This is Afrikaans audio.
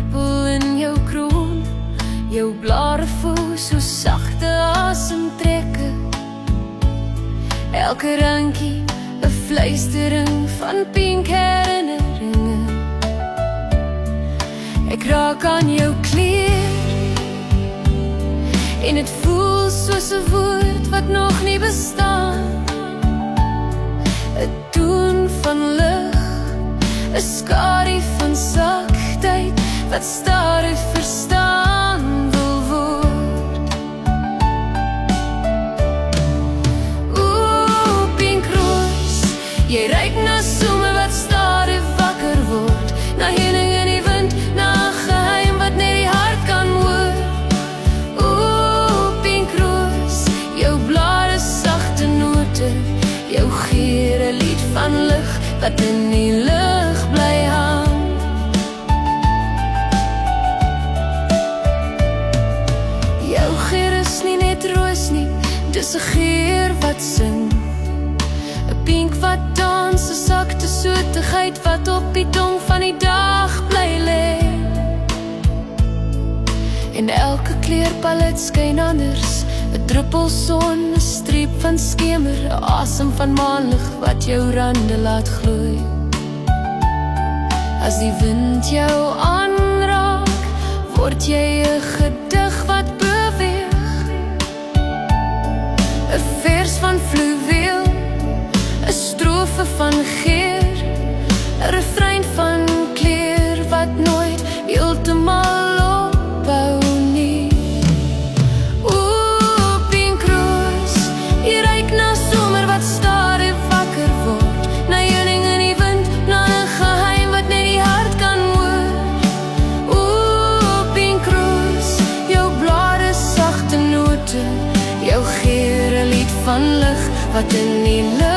druppel in jou kroon. Jou blare voel so sagte asemtrekke. Elke rankie 'n fluistering van pink herinneringe. Ek raak aan jou kleer en het voel soos 'n woord wat nog nie bestaan. 'n toon van lig, 'n skadu van sagtheid wat stadig verstaan wil word. Oeh, pink roos, jy ruik na somer wat stadig wakker word. Na heuning in die wind, na 'n geheim wat net die hart kan hoor. Oeh, pink roos, jou blare sagte note, jou geur 'n lied van lig wat in die lug bly hang. Jou geur is nie net roos nie, dis 'n geur wat sing. 'n pink wat dans, 'n sagte soetigheid wat op die tong van die dag bly lê. En elke kleurpalet skyn anders, 'n druppel son, 'n streep van skemer, 'n asem van maanlig wat jou rande laat gloei. As die wind jou aanraak, word jy 'n gedig wat beweeg. 'n vers van fluweel, 'n strofe van geur, 'n refrein van kleur wat nooit heeltemal ophou nie. Oeh, pink roos, jy ruik na somer wat stadig wakker word. Na heuning in die wind, na 'n geheim wat net die hart kan hoor. Oeh, pink roos, jou blare sagte note, jou geur 'n lied van lig wat in die lug